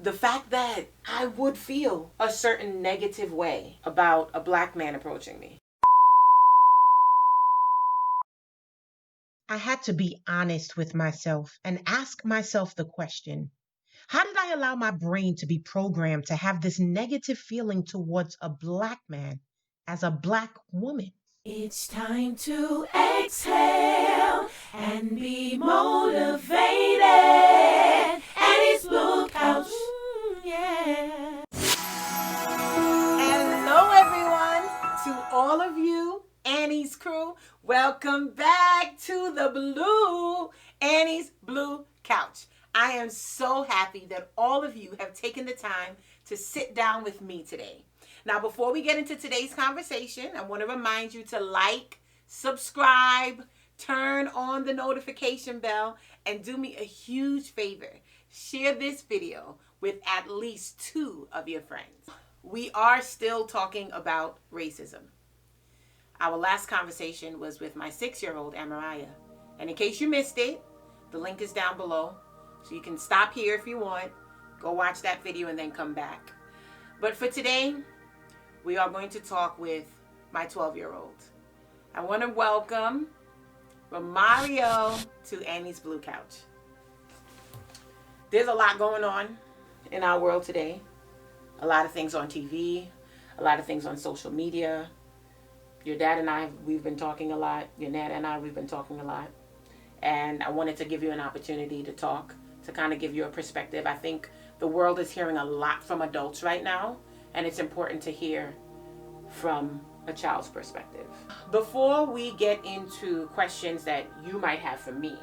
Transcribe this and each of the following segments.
The fact that I would feel a certain negative way about a black man approaching me. I had to be honest with myself and ask myself the question: how did I allow my brain to be programmed to have this negative feeling towards a black man as a black woman? It's time to exhale and be motivated. Annie's Blue Couch. Yeah. Hello, everyone. To all of you, Annie's crew, welcome back to the Annie's Blue Couch. I am so happy that all of you have taken the time to sit down with me today. Now, before we get into today's conversation, I want to remind you to like, subscribe, turn on the notification bell, and do me a huge favor. Share this video with at least 2 of your friends. We are still talking about racism. Our last conversation was with my 6-year-old, Amariah. And in case you missed it, the link is down below. So you can stop here if you want, go watch that video, and then come back. But for today, we are going to talk with my 12-year-old. I want to welcome Romario to Annie's Blue Couch. There's a lot going on in our world today. A lot of things on TV, a lot of things on social media. Your dad and I, we've been talking a lot. Your Nana and I, we've been talking a lot. And I wanted to give you an opportunity to talk, to kind of give you a perspective. I think the world is hearing a lot from adults right now, and it's important to hear from a child's perspective. Before we get into questions that you might have for me,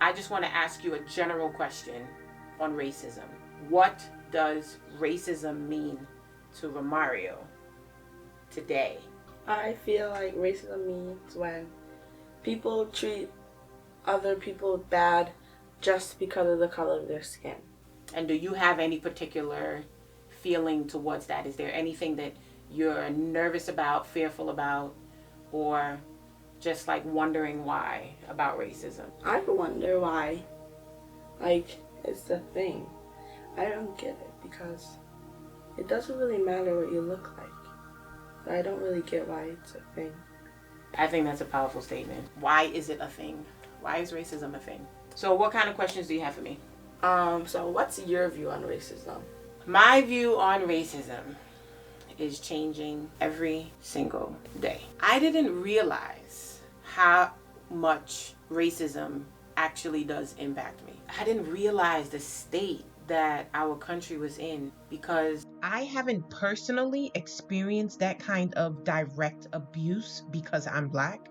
I just want to ask you a general question on racism. What does racism mean to Romario today? I feel like racism means when people treat other people bad just because of the color of their skin. And do you have any particular feeling towards that? Is there anything that you're nervous about, fearful about, or just like wondering why about racism? I wonder why, like, it's the thing. I don't get it because it doesn't really matter what you look like. I don't really get why it's a thing. I think that's a powerful statement. Why is it a thing? Why is racism a thing? So what kind of questions do you have for me? So what's your view on racism? My view on racism is changing every single day. I didn't realize how much racism actually does impact me. I didn't realize the state that our country was in because I haven't personally experienced that kind of direct abuse because I'm black.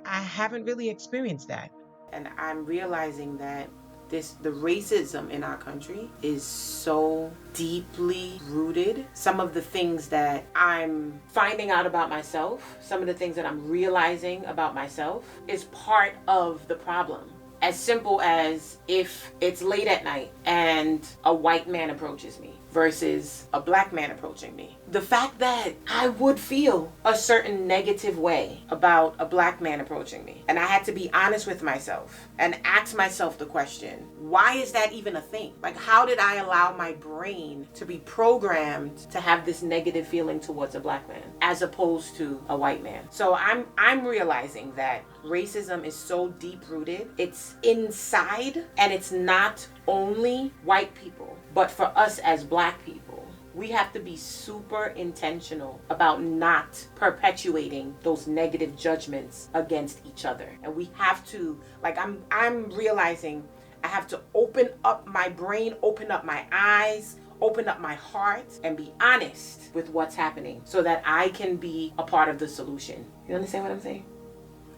I haven't really experienced that. And I'm realizing that the racism in our country is so deeply rooted. Some of the things that I'm finding out about myself, some of the things that I'm realizing about myself is part of the problem. As simple as if it's late at night and a white man approaches me versus a black man approaching me. The fact that I would feel a certain negative way about a black man approaching me. And I had to be honest with myself and ask myself the question, why is that even a thing? Like, how did I allow my brain to be programmed to have this negative feeling towards a black man as opposed to a white man? So I'm realizing that racism is so deep rooted. It's inside, and it's not only white people, but for us as black people, we have to be super intentional about not perpetuating those negative judgments against each other. And we have to, like, I'm realizing I have to open up my brain, open up my eyes, open up my heart, and be honest with what's happening so that I can be a part of the solution. You understand what I'm saying?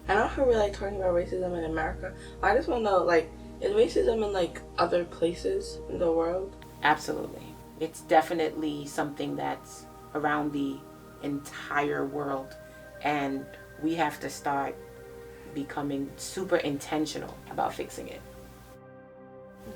I don't know how we like talking about racism in America. I just want to know, like, is racism in like other places in the world? Absolutely. It's definitely something that's around the entire world, and we have to start becoming super intentional about fixing it.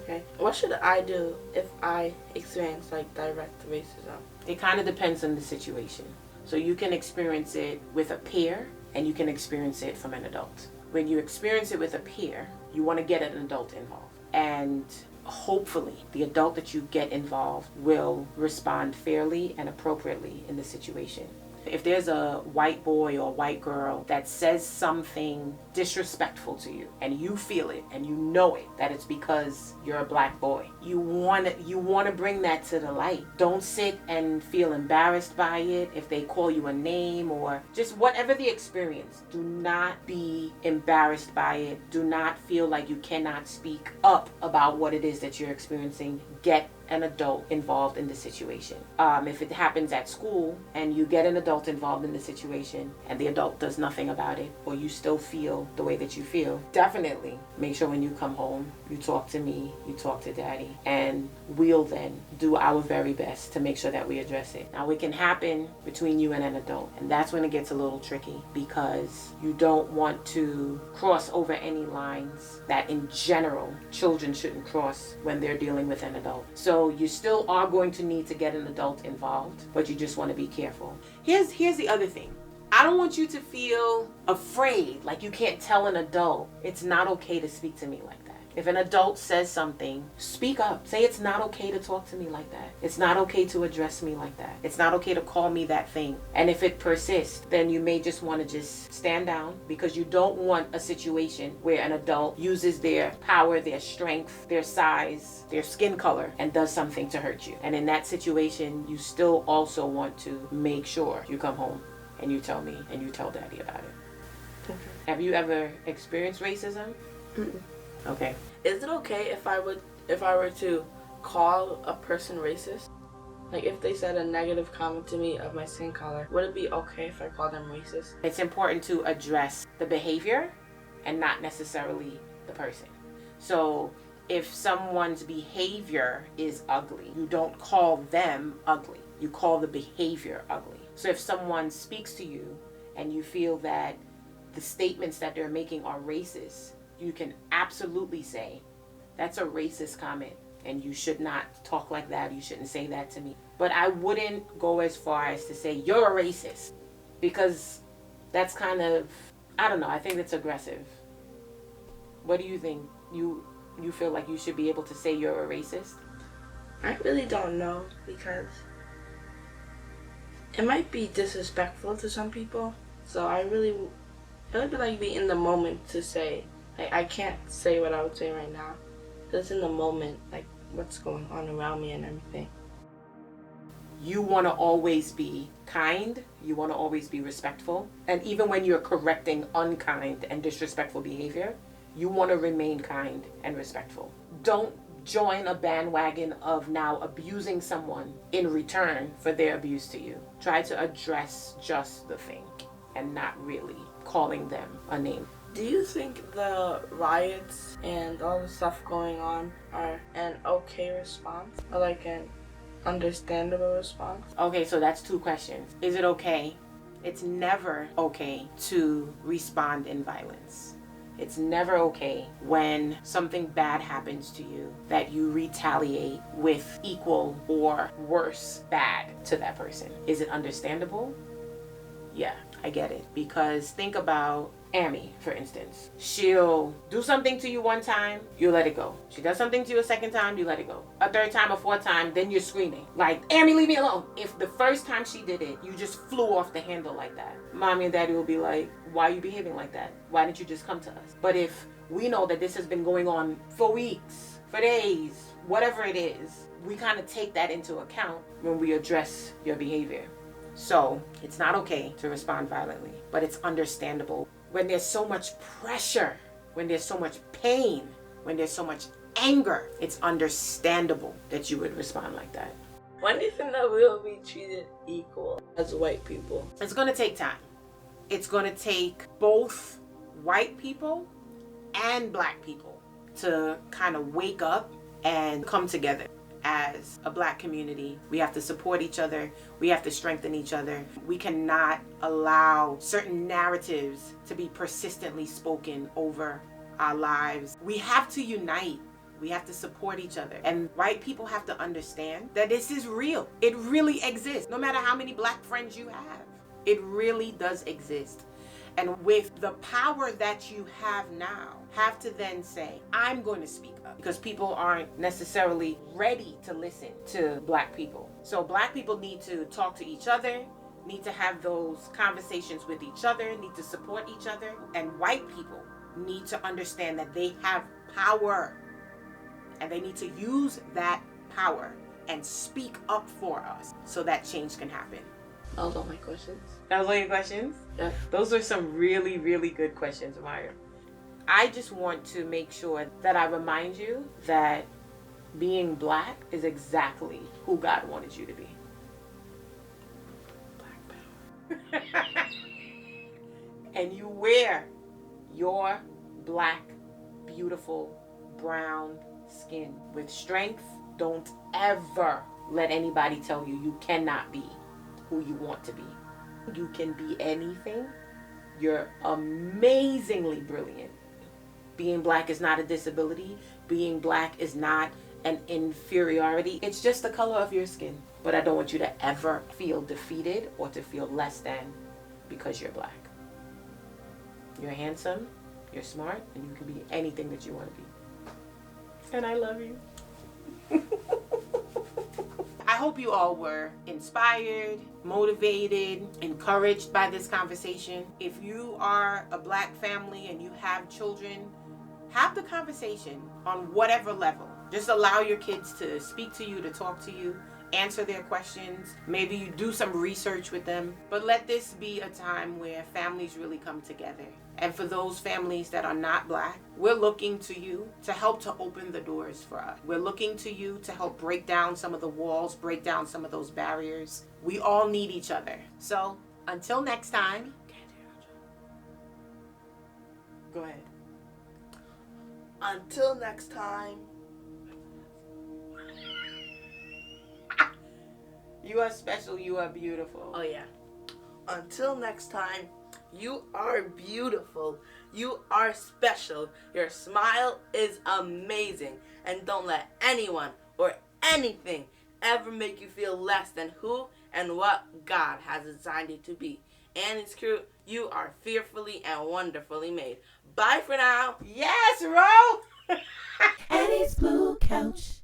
Okay. What should I do if I experience like direct racism? It kind of depends on the situation. So you can experience it with a peer, and you can experience it from an adult. When you experience it with a peer, you want to get an adult involved. And hopefully the adult that you get involved will respond fairly and appropriately in the situation. If there's a white boy or white girl that says something disrespectful to you and you feel it and you know it, that it's because you're a black boy, you want to bring that to the light. Don't sit and feel embarrassed by it if they call you a name or just whatever the experience. Do not be embarrassed by it. Do not feel like you cannot speak up about what it is that you're experiencing. Get an adult involved in the situation. If it happens at school and you get an adult involved in the situation and the adult does nothing about it, or you still feel the way that you feel, definitely make sure when you come home, you talk to me, you talk to daddy, and we'll then do our very best to make sure that we address it. Now, it can happen between you and an adult, and that's when it gets a little tricky because you don't want to cross over any lines that in general children shouldn't cross when they're dealing with an adult. So you still are going to need to get an adult involved, but you just want to be careful. Here's the other thing. I don't want you to feel afraid, like you can't tell an adult it's not okay to speak to me like that. If an adult says something, speak up. Say it's not okay to talk to me like that. It's not okay to address me like that. It's not okay to call me that thing. And if it persists, then you may just want to just stand down because you don't want a situation where an adult uses their power, their strength, their size, their skin color, and does something to hurt you. And in that situation, you still also want to make sure you come home and you tell me and you tell daddy about it. Okay. Have you ever experienced racism? Mm-mm. Okay. Is it okay if I were to call a person racist? Like if they said a negative comment to me of my skin color, would it be okay if I called them racist? It's important to address the behavior and not necessarily the person. So if someone's behavior is ugly, you don't call them ugly. You call the behavior ugly. So if someone speaks to you and you feel that the statements that they're making are racist, you can absolutely say, that's a racist comment and you should not talk like that. You shouldn't say that to me. But I wouldn't go as far as to say, you're a racist, because that's kind of, I don't know, I think that's aggressive. What do you think? You feel like you should be able to say you're a racist? I really don't know, because it might be disrespectful to some people. So it would be like be in the moment to say, like, I can't say what I would say right now. Just in the moment, like what's going on around me and everything. You want to always be kind. You want to always be respectful. And even when you're correcting unkind and disrespectful behavior, you want to remain kind and respectful. Don't join a bandwagon of now abusing someone in return for their abuse to you. Try to address just the thing and not really calling them a name. Do you think the riots and all the stuff going on are an okay response? Or like an understandable response? Okay, so that's two questions. Is it okay? It's never okay to respond in violence. It's never okay when something bad happens to you that you retaliate with equal or worse bad to that person. Is it understandable? Yeah, I get it. Because think about Amy, for instance. She'll do something to you one time, you let it go. She does something to you a second time, you let it go. A third time, a fourth time, then you're screaming. Like, Amy, leave me alone. If the first time she did it, you just flew off the handle like that, mommy and daddy will be like, why are you behaving like that? Why didn't you just come to us? But if we know that this has been going on for weeks, for days, whatever it is, we kind of take that into account when we address your behavior. So it's not okay to respond violently, but it's understandable. When there's so much pressure, when there's so much pain, when there's so much anger, it's understandable that you would respond like that. When do you think that we'll be treated equal as white people? It's going to take time. It's going to take both white people and black people to kind of wake up and come together. As a black community, we have to support each other. We have to strengthen each other. We cannot allow certain narratives to be persistently spoken over our lives. We have to unite. We have to support each other. And white people have to understand that this is real. It really exists. No matter how many black friends you have, it really does exist. And with the power that you have now, have to then say, I'm going to speak up, because people aren't necessarily ready to listen to Black people. So Black people need to talk to each other, need to have those conversations with each other, need to support each other. And white people need to understand that they have power, and they need to use that power and speak up for us so that change can happen. Those are my questions. That was all your questions? Yeah. Those are some really, really good questions, Maya. I just want to make sure that I remind you that being Black is exactly who God wanted you to be. Black power. And you wear your Black, beautiful, brown skin with strength. Don't ever let anybody tell you you cannot be who you want to be. You can be anything. You're amazingly brilliant. Being Black is not a disability. Being Black is not an inferiority. It's just the color of your skin. But I don't want you to ever feel defeated or to feel less than because you're Black. You're handsome, you're smart, and you can be anything that you want to be. And I love you. I hope you all were inspired, motivated, encouraged by this conversation. If you are a Black family and you have children, have the conversation on whatever level. Just allow your kids to speak to you, to talk to you, answer their questions. Maybe you do some research with them. But let this be a time where families really come together. And for those families that are not Black, we're looking to you to help to open the doors for us. We're looking to you to help break down some of the walls, break down some of those barriers. We all need each other. So until next time, go ahead. Until next time. You are special, you are beautiful. Oh yeah. Until next time, you are beautiful. You are special. Your smile is amazing. And don't let anyone or anything ever make you feel less than who and what God has designed you to be. And it's true, you are fearfully and wonderfully made. Bye for now. Yes, Ro! Annie's Blue Couch.